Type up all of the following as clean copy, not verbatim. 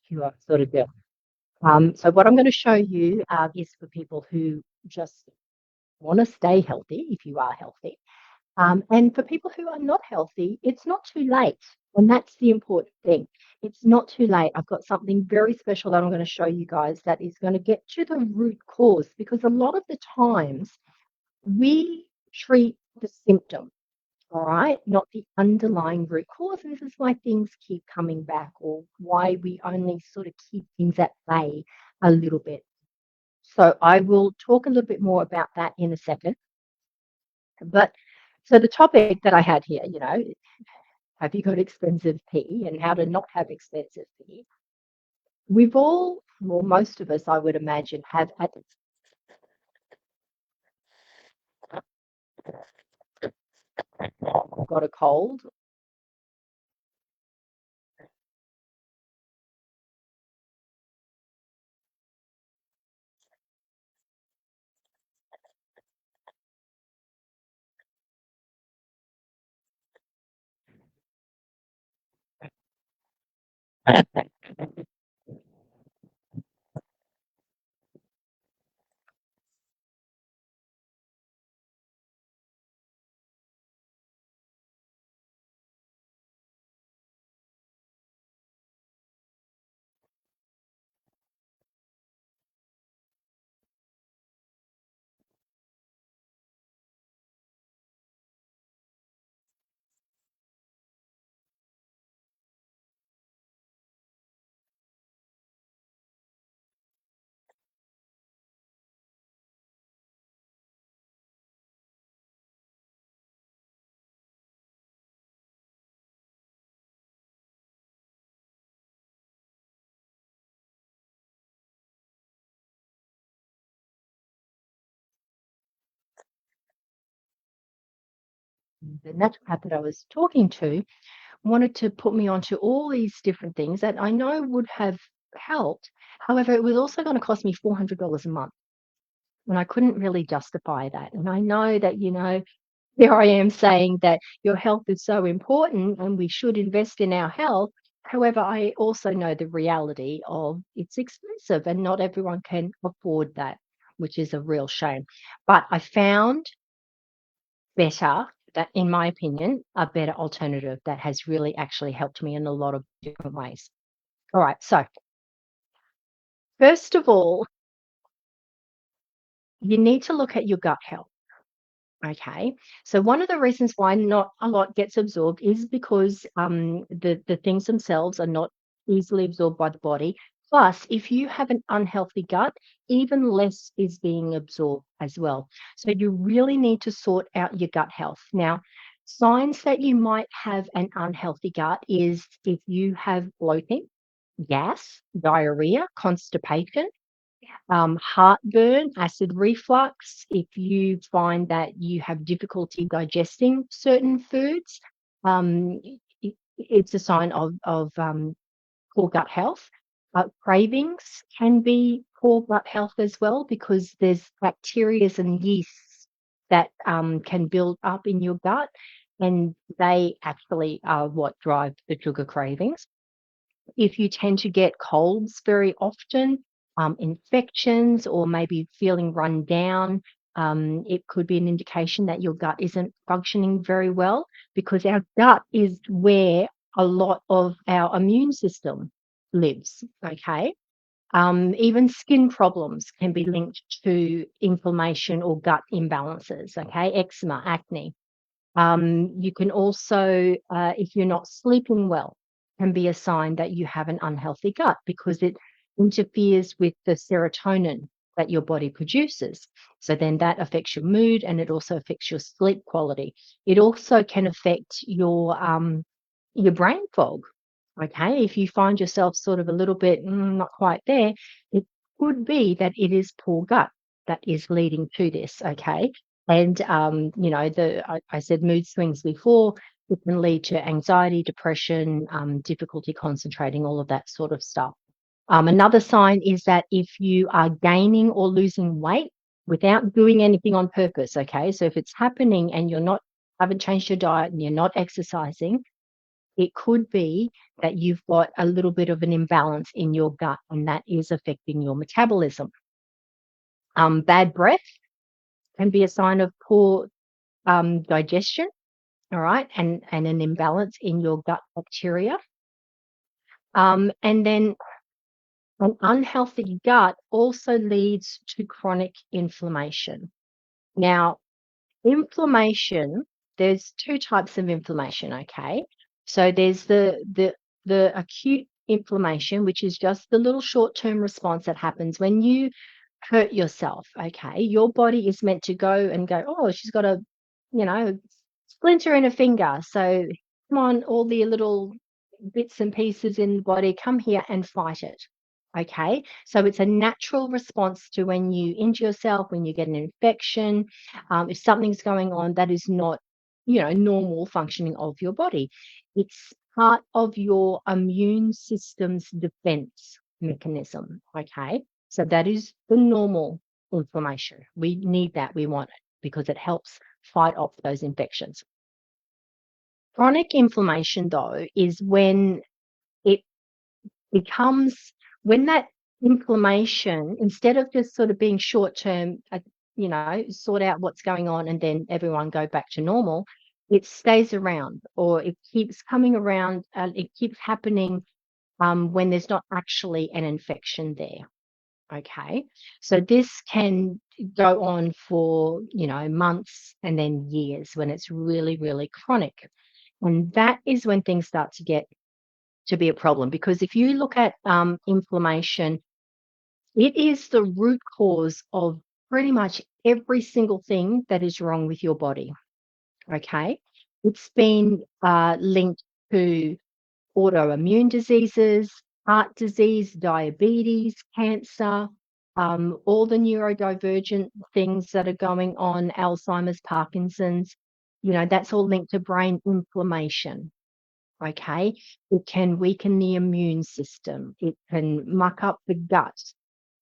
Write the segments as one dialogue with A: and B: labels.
A: pure sort of girl. So what I'm going to show you is for people who just want to stay healthy, if you are healthy. And for people who are not healthy, it's not too late. And that's the important thing. It's not too late. I've got something very special that I'm going to show you guys that is going to get to the root cause, because a lot of the times we treat the symptom, all right, not the underlying root cause. And this is why things keep coming back, or why we only sort of keep things at bay a little bit. So I will talk a little bit more about that in a second. But so the topic that I had here, have you got expensive pee and how to not have expensive pee? We've all, well, most of us, I would imagine, have got a cold. The naturopath that I was talking to wanted to put me onto all these different things that I know would have helped. However, it was also going to cost me $400 a month. And I couldn't really justify that. And I know that, here I am saying that your health is so important and we should invest in our health. However, I also know the reality of it's expensive and not everyone can afford that, which is a real shame. But I found better, that in my opinion, a better alternative that has really actually helped me in a lot of different ways. All right. So first of all, you need to look at your gut health. Okay. So one of the reasons why not a lot gets absorbed is because the things themselves are not easily absorbed by the body. Plus, if you have an unhealthy gut, even less is being absorbed as well. So you really need to sort out your gut health. Now, signs that you might have an unhealthy gut is if you have bloating, gas, diarrhea, constipation, heartburn, acid reflux, if you find that you have difficulty digesting certain foods, um, it's a sign of poor gut health. Cravings can be poor gut health as well, because there's bacteria and yeasts that can build up in your gut, and they actually are what drive the sugar cravings. If you tend to get colds very often, infections, or maybe feeling run down, it could be an indication that your gut isn't functioning very well, because our gut is where a lot of our immune system lives. Okay. Even skin problems can be linked to inflammation or gut imbalances. Okay. Eczema, acne. You can also, if you're not sleeping well, can be a sign that you have an unhealthy gut, because it interferes with the serotonin that your body produces. So then that affects your mood, and it also affects your sleep quality. It also can affect your brain fog. Okay, if you find yourself sort of a little bit not quite there, it could be that it is poor gut that is leading to this. Okay, and I said mood swings before. It can lead to anxiety, depression, difficulty concentrating, all of that sort of stuff. Another sign is that if you are gaining or losing weight without doing anything on purpose. Okay, so if it's happening and you're not haven't changed your diet and you're not exercising, it could be that you've got a little bit of an imbalance in your gut, and that is affecting your metabolism. Bad breath can be a sign of poor digestion, all right, and an imbalance in your gut bacteria. And then an unhealthy gut also leads to chronic inflammation. Now, inflammation, there's two types of inflammation, okay? So there's the acute inflammation, which is just the little short-term response that happens when you hurt yourself, okay? Your body is meant to go and go, oh, she's got a, splinter in a finger. So come on, all the little bits and pieces in the body, come here and fight it. Okay, so it's a natural response to when you injure yourself, when you get an infection, if something's going on that is not, normal functioning of your body. It's part of your immune system's defense mechanism. Okay, so that is the normal inflammation. We need that, we want it because it helps fight off those infections. Chronic inflammation, though, is when it becomes when that inflammation, instead of just sort of being short term, sort out what's going on and then everyone go back to normal, it stays around or it keeps coming around and it keeps happening when there's not actually an infection there. Okay, so this can go on for months and then years when it's really, really chronic. And that is when things start to get to be a problem, because if you look at inflammation, it is the root cause of pretty much every single thing that is wrong with your body. Okay, it's been linked to autoimmune diseases, heart disease, diabetes, cancer, all the neurodivergent things that are going on, Alzheimer's, Parkinson's, that's all linked to brain inflammation. Okay, it can weaken the immune system. It can muck up the gut.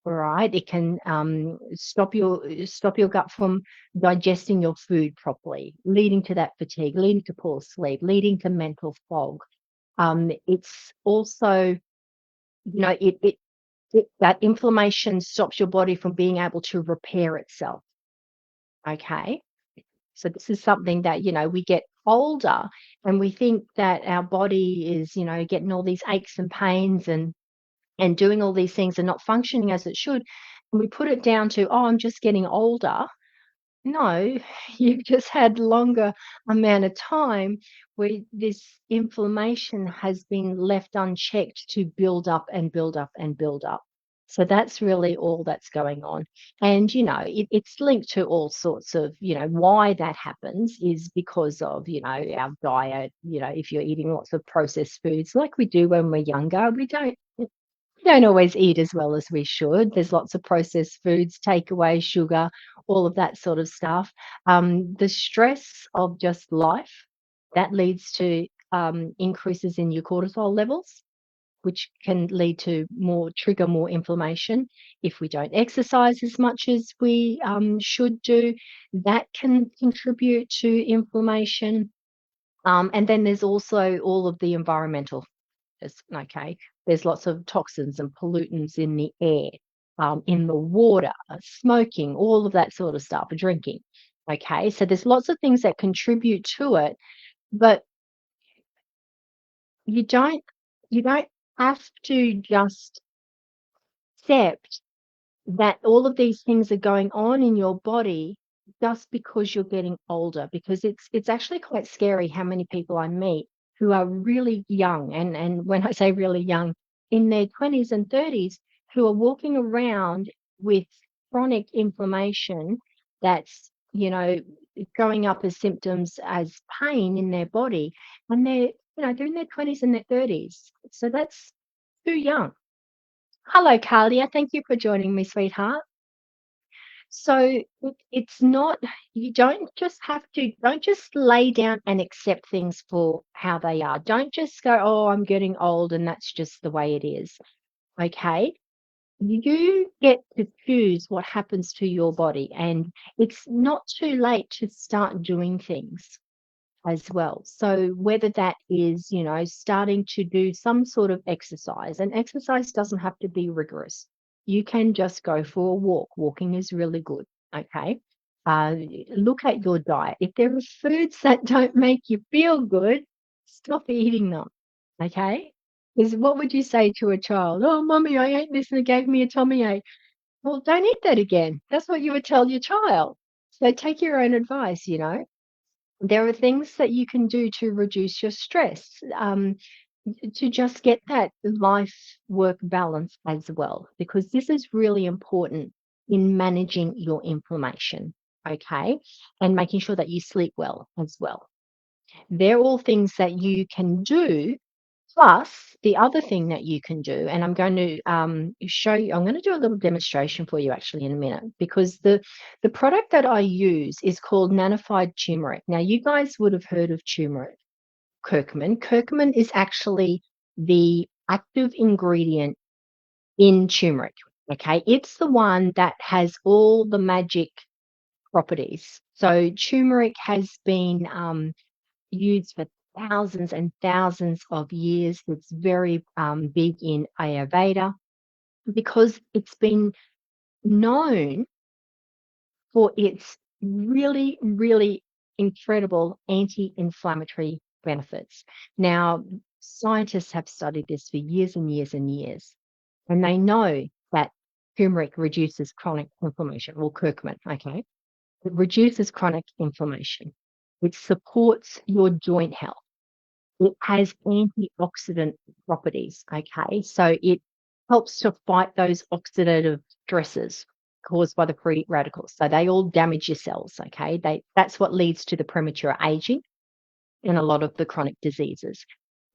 A: All right, it can stop your gut from digesting your food properly, leading to that fatigue, leading to poor sleep, leading to mental fog. It's also, that inflammation stops your body from being able to repair itself. Okay, so this is something that, we get older and we think that our body is, getting all these aches and pains and doing all these things and not functioning as it should. And we put it down to, oh, I'm just getting older. No, you've just had longer amount of time where this inflammation has been left unchecked to build up and build up and build up. So that's really all that's going on. And, it's linked to all sorts of, why that happens is because of, our diet. If you're eating lots of processed foods like we do when we're younger, we don't always eat as well as we should. There's lots of processed foods, takeaway, sugar, all of that sort of stuff. The stress of just life, that leads to increases in your cortisol levels, which can lead to trigger more inflammation. If we don't exercise as much as we should do, that can contribute to inflammation. And then there's also all of the environmental. Okay, there's lots of toxins and pollutants in the air, in the water, smoking, all of that sort of stuff, drinking. Okay, so there's lots of things that contribute to it, but you don't have to just accept that all of these things are going on in your body just because you're getting older, because it's actually quite scary how many people I meet who are really young, and when I say really young, in their 20s and 30s, who are walking around with chronic inflammation that's, going up as symptoms as pain in their body, and they're in their 20s and their 30s. So that's too young. Hello, Carlia. Thank you for joining me, sweetheart. So it's not, you don't just lay down and accept things for how they are. Don't just go, oh, I'm getting old and that's just the way it is. Okay. You get to choose what happens to your body, and it's not too late to start doing things. as well. So whether that is, starting to do some sort of exercise, and exercise doesn't have to be rigorous. You can just go for a walk. Walking is really good. Okay. Uh, Look at your diet. If there are foods that don't make you feel good, stop eating them. Okay. Because what would you say to a child? Oh, mommy, I ate this and it gave me a tummy ache. Well, don't eat that again. That's what you would tell your child. So take your own advice. There are things that you can do to reduce your stress, to just get that life work balance as well, because this is really important in managing your inflammation, okay, and making sure that you sleep well as well. They're all things that you can do. Plus, the other thing that you can do, and I'm going to show you, I'm going to do a little demonstration for you actually in a minute, because the product that I use is called nanified turmeric. Now, you guys would have heard of turmeric, curcumin. Curcumin is actually the active ingredient in turmeric. Okay, it's the one that has all the magic properties. So turmeric has been used for thousands and thousands of years. It's very big in Ayurveda because it's been known for its really, really incredible anti-inflammatory benefits. Now, scientists have studied this for years and years and years, and they know that turmeric reduces chronic inflammation, or curcumin, okay? It reduces chronic inflammation. It supports your joint health. It has antioxidant properties, okay? So it helps to fight those oxidative stresses caused by the free radicals. So they all damage your cells, okay? That's what leads to the premature aging and a lot of the chronic diseases.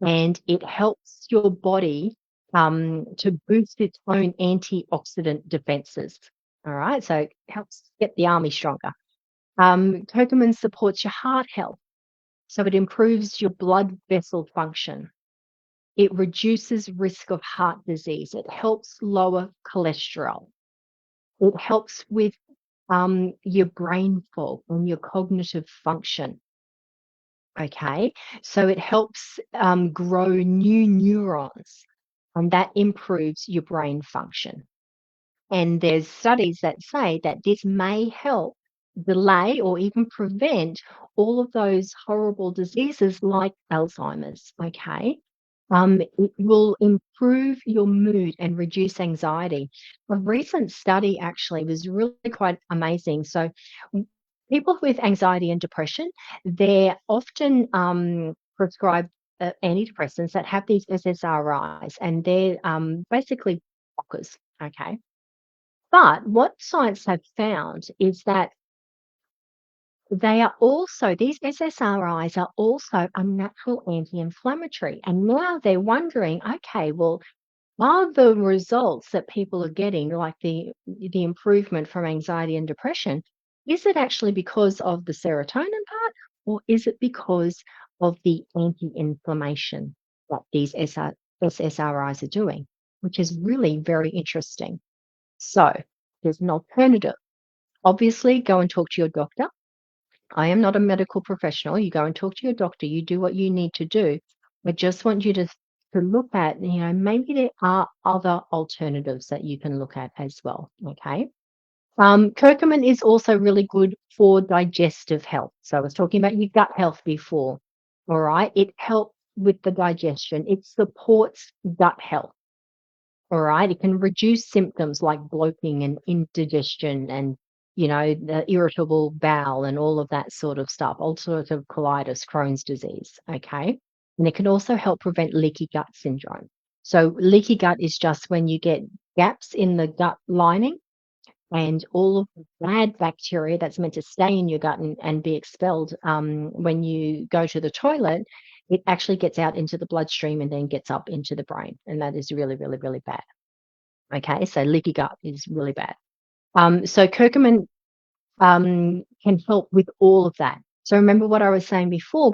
A: And it helps your body to boost its own antioxidant defenses. All right, so it helps get the army stronger. Curcumin supports your heart health. So it improves your blood vessel function. It reduces risk of heart disease. It helps lower cholesterol. It helps with your brain fog and your cognitive function. Okay, so it helps grow new neurons, and that improves your brain function. And there's studies that say that this may help delay or even prevent all of those horrible diseases like Alzheimer's. Okay. It will improve your mood and reduce anxiety. A recent study actually was really quite amazing. So, people with anxiety and depression, they're often prescribed antidepressants that have these SSRIs, and they're basically blockers. Okay. But what science have found is that these SSRIs are also a natural anti-inflammatory. And now they're wondering, okay, well, are the results that people are getting, like the improvement from anxiety and depression, is it actually because of the serotonin part, or is it because of the anti-inflammation that these SSRIs are doing, which is really very interesting. So there's an alternative. Obviously, go and talk to your doctor. I am not a medical professional. You go and talk to your doctor. You do what you need to do. I just want you to look at, maybe there are other alternatives that you can look at as well. Okay. Curcumin is also really good for digestive health. So I was talking about your gut health before. All right. It helps with the digestion. It supports gut health. All right. It can reduce symptoms like bloating and indigestion and, the irritable bowel and all of that sort of stuff, ulcerative colitis, Crohn's disease. Okay. And it can also help prevent leaky gut syndrome. So, leaky gut is just when you get gaps in the gut lining, and all of the bad bacteria that's meant to stay in your gut and be expelled when you go to the toilet, it actually gets out into the bloodstream and then gets up into the brain. And that is really, really, really bad. Okay, so leaky gut is really bad. So curcumin can help with all of that. So remember what I was saying before,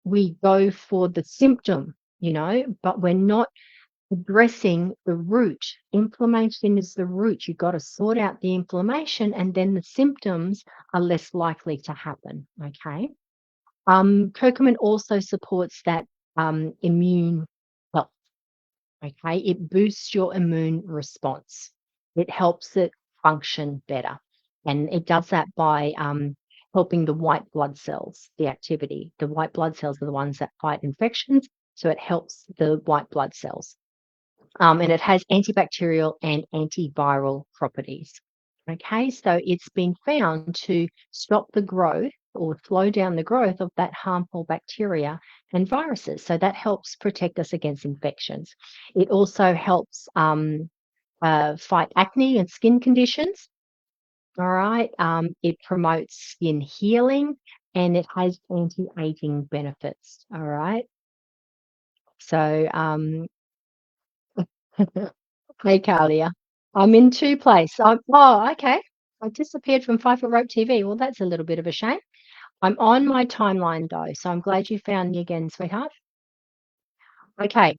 A: we go for the symptom, but we're not addressing the root. Inflammation is the root. You've got to sort out the inflammation, and then the symptoms are less likely to happen. Okay. Curcumin also supports that immune health. Okay, it boosts your immune response. It helps it function better, and it does that by helping the white blood cells, the activity. The white blood cells are the ones that fight infections, so it helps the white blood cells. And it has antibacterial and antiviral properties. Okay, so it's been found to stop the growth or slow down the growth of that harmful bacteria and viruses. So that helps protect us against infections. It also helps fight acne and skin conditions. All right, it promotes skin healing and it has anti-aging benefits. All right, so hey, Carlia. I'm in two places. Oh, okay. I disappeared from 5 Foot Rope TV. Well, that's a little bit of a shame. I'm on my timeline though, so I'm glad you found me again, sweetheart. Okay.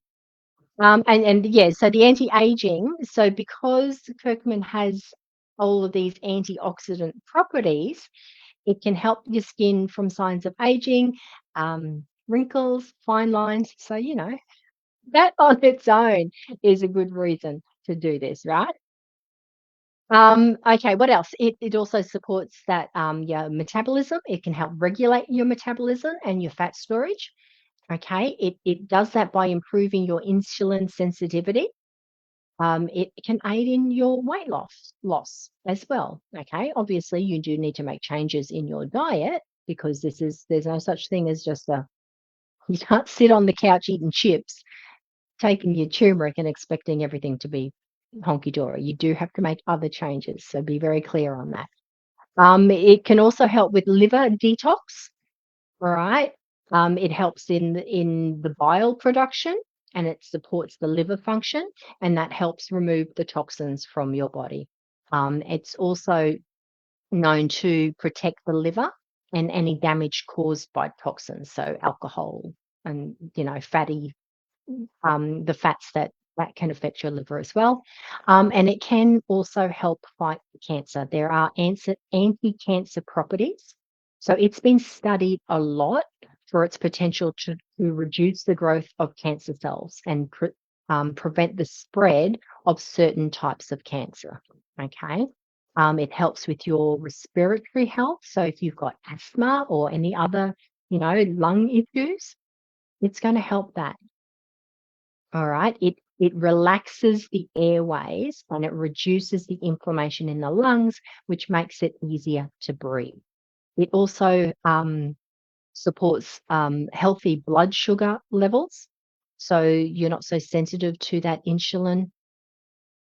A: And yeah, so the anti-aging. So because curcumin has all of these antioxidant properties, it can help your skin from signs of aging, wrinkles, fine lines. So that on its own is a good reason to do this, right? Okay, what else? It also supports that your metabolism. It can help regulate your metabolism and your fat storage. Okay, it does that by improving your insulin sensitivity. It can aid in your weight loss as well. Okay, obviously you do need to make changes in your diet because there's no such thing as just a you can't sit on the couch eating chips, taking your turmeric and expecting everything to be honky dory. You do have to make other changes, so be very clear on that. It can also help with liver detox. All right. It helps in the bile production and it supports the liver function and that helps remove the toxins from your body. It's also known to protect the liver and any damage caused by toxins, so alcohol and fatty the fats that can affect your liver as well. And it can also help fight cancer. There are anti-cancer properties. So it's been studied a lot for its potential to reduce the growth of cancer cells and prevent the spread of certain types of cancer. Okay. It helps with your respiratory health. So if you've got asthma or any other, lung issues, it's going to help that. All right. It relaxes the airways and it reduces the inflammation in the lungs, which makes it easier to breathe. It also supports healthy blood sugar levels, so you're not so sensitive to that insulin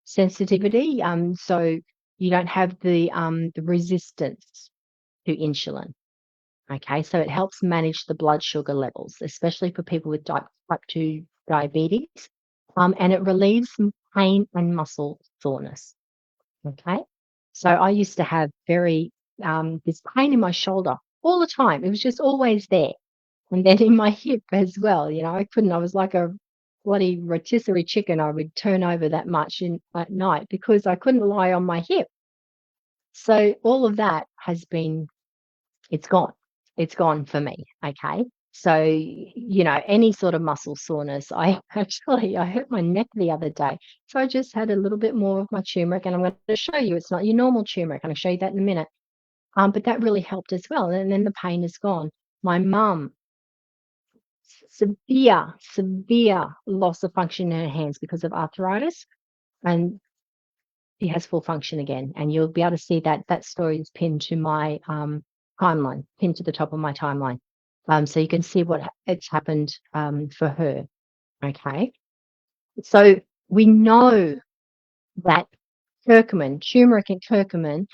A: sensitivity. So you don't have the resistance to insulin. Okay, so it helps manage the blood sugar levels, especially for people with type 2 diabetes. And it relieves pain and muscle soreness. Okay, so I used to have very this pain in my shoulder all the time. It was just always there, and then in my hip as well. I couldn't. I was like a bloody rotisserie chicken. I would turn over that much at night because I couldn't lie on my hip. So all of that has been it's gone. It's gone for me, okay? So, any sort of muscle soreness. I hurt my neck the other day. So I just had a little bit more of my turmeric and I'm going to show you it's not your normal turmeric. And I'll show you that in a minute. But that really helped as well. And then the pain is gone. My mum, severe loss of function in her hands because of arthritis. And she has full function again. And you'll be able to see that story is pinned to my timeline, pinned to the top of my timeline. So you can see it's happened for her. Okay. So we know that turmeric and curcumin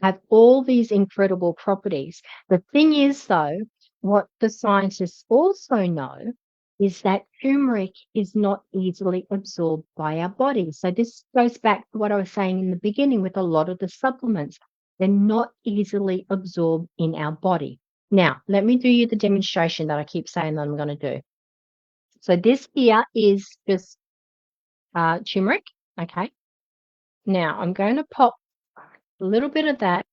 A: have all these incredible properties. The thing is, though, what the scientists also know is that turmeric is not easily absorbed by our body. So this goes back to what I was saying in the beginning with a lot of the supplements. They're not easily absorbed in our body. Now, let me do you the demonstration that I keep saying that I'm going to do. So this here is just turmeric. Okay. Now I'm going to pop a little bit of that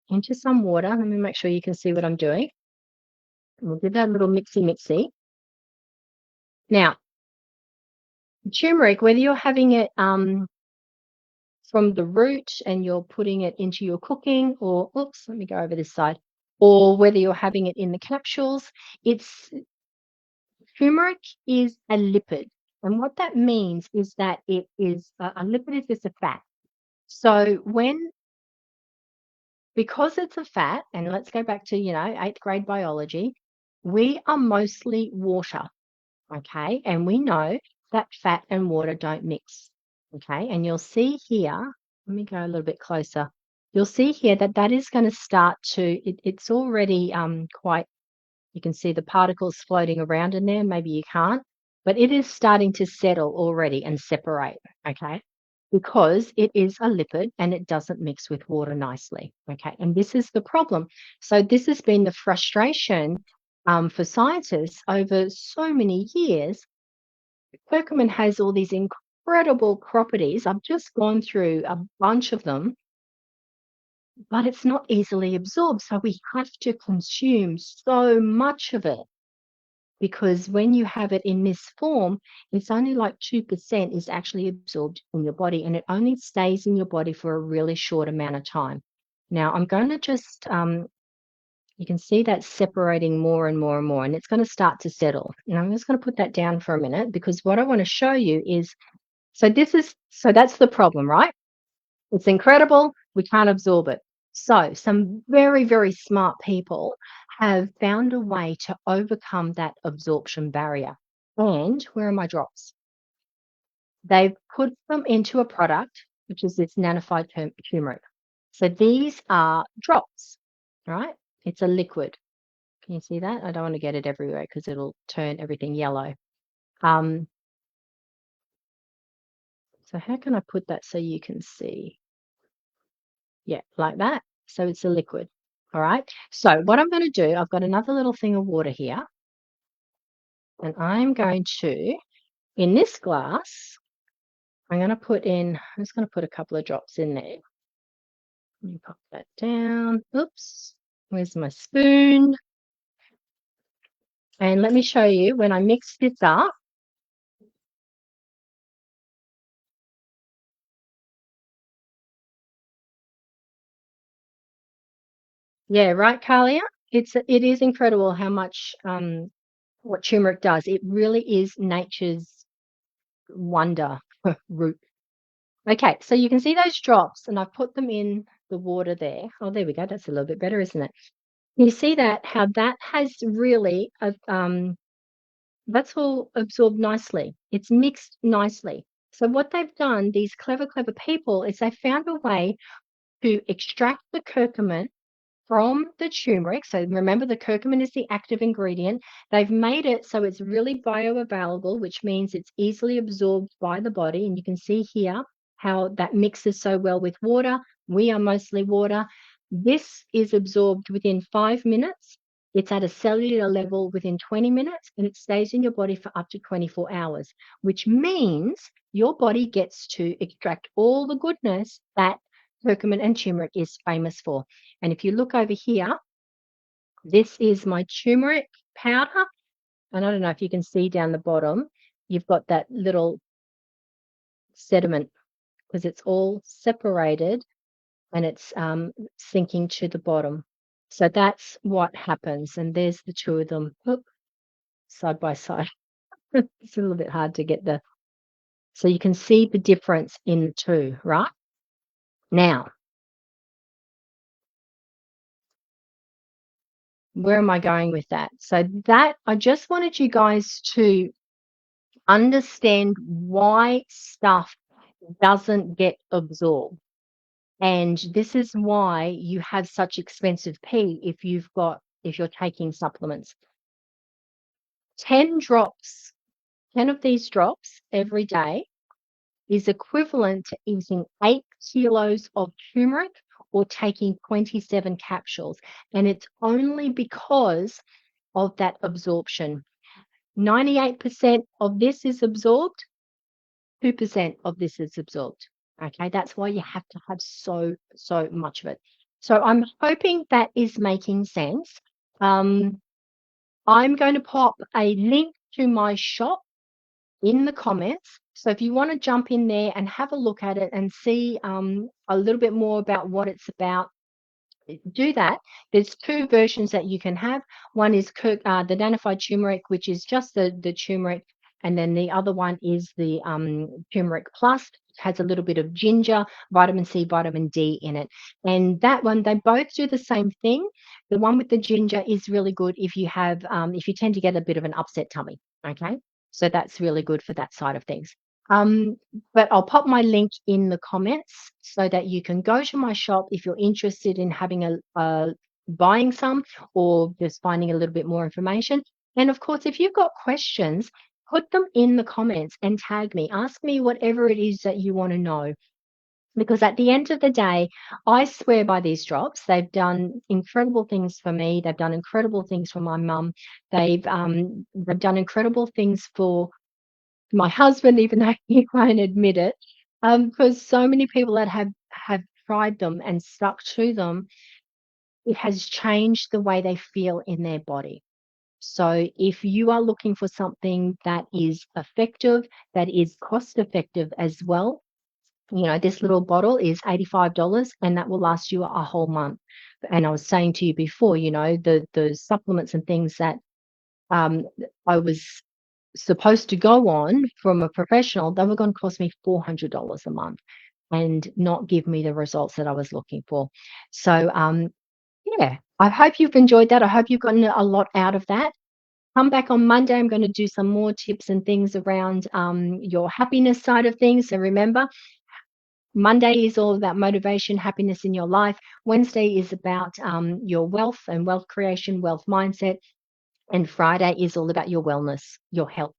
A: into some water. Let me make sure you can see what I'm doing. We'll give that a little mixy. Now, turmeric, whether you're having it from the root and you're putting it into your cooking, or oops, let me go over this side, or whether you're having it in the capsules, it's turmeric is a lipid. And what that means is that it is a lipid is just a fat. So because it's a fat, and let's go back to, eighth grade biology, we are mostly water, okay? And we know that fat and water don't mix, okay? And you'll see here, let me go a little bit closer. You'll see here that that is going to start to, it's already quite, you can see the particles floating around in there. Maybe you can't, but it is starting to settle already and separate, okay? Because it is a lipid and it doesn't mix with water nicely, okay? And this is the problem. So this has been the frustration for scientists over so many years. Curcumin has all these incredible properties. I've just gone through a bunch of them, but it's not easily absorbed. So we have to consume so much of it, because when you have it in this form, it's only like 2% is actually absorbed in your body, and it only stays in your body for a really short amount of time. Now, I'm going to just, you can see that separating more and more and more, and it's going to start to settle. And I'm just going to put that down for a minute, because what I want to show you is, so that's the problem, right? It's incredible. We can't absorb it. So some very, very smart people have found a way to overcome that absorption barrier. And where are my drops? They've put them into a product, which is this nanified turmeric. So these are drops, right? It's a liquid. Can you see that? I don't want to get it everywhere because it'll turn everything yellow. Um, so how can I put that so you can see? Yeah, like that. So it's a liquid. All right. So what I'm going to do, I've got another little thing of water here, and I'm going to, in this glass, I'm just going to put a couple of drops in there. Let me pop that down. Oops. Where's my spoon? And let me show you when I mix this up. Yeah, right, Kalia? It is incredible how much what turmeric does. It really is nature's wonder root. Okay, so you can see those drops, and I've put them in the water there. Oh, there we go. That's a little bit better, isn't it? You see that how that has really that's all absorbed nicely. It's mixed nicely. So what they've done, these clever people, is they found a way to extract the curcumin from the turmeric. So remember, the curcumin is the active ingredient. They've made it so it's really bioavailable, which means it's easily absorbed by the body. And you can see here how that mixes so well with water. We are mostly water. This is absorbed within 5 minutes. It's at a cellular level within 20 minutes, and it stays in your body for up to 24 hours, which means your body gets to extract all the goodness that curcumin and turmeric is famous for. And if you look over here, this is my turmeric powder. And I don't know if you can see down the bottom, you've got that little sediment because it's all separated and it's sinking to the bottom. So that's what happens. And there's the two of them side by side. It's a little bit hard to get so you can see the difference in the two, right? Now, where am I going with that? So that I just wanted you guys to understand why stuff doesn't get absorbed. And this is why you have such expensive pee if you're taking supplements. 10 drops, 10 of these drops every day is equivalent to eating 8 kilos of turmeric or taking 27 capsules. And it's only because of that absorption. 98% of this is absorbed, 2% of this is absorbed. Okay, that's why you have to have so much of it. So I'm hoping that is making sense. I'm going to pop a link to my shop in the comments. So if you want to jump in there and have a look at it and see a little bit more about what it's about, do that. There's two versions that you can have. One is the nanified turmeric, which is just the turmeric, and then the other one is the turmeric plus. It has a little bit of ginger, vitamin C, vitamin D in it. And that one, they both do the same thing. The one with the ginger is really good if you have if you tend to get a bit of an upset tummy. Okay. So that's really good for that side of things. Um, but I'll pop my link in the comments so that you can go to my shop if you're interested in having buying some or just finding a little bit more information. And of course, if you've got questions, put them in the comments and tag me. Ask me whatever it is that you want to know. Because at the end of the day, I swear by these drops. They've done incredible things for me. They've done incredible things for my mum. They've done incredible things for my husband, even though he won't admit it, because so many people that have tried them and stuck to them, it has changed the way they feel in their body. So if you are looking for something that is effective, that is cost effective as well, this little bottle is $85 and that will last you a whole month. And I was saying to you before, the supplements and things that um, I was supposed to go on from a professional, they were going to cost me $400 a month and not give me the results that I was looking for. So, yeah, I hope you've enjoyed that. I hope you've gotten a lot out of that. Come back on Monday. I'm going to do some more tips and things around your happiness side of things. So remember, Monday is all about motivation, happiness in your life. Wednesday is about your wealth and wealth creation, wealth mindset. And Friday is all about your wellness, your health,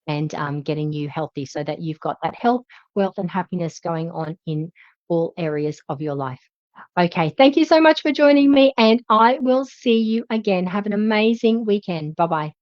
A: and getting you healthy so that you've got that health, wealth, and happiness going on in all areas of your life. Okay, thank you so much for joining me, and I will see you again. Have an amazing weekend. Bye bye.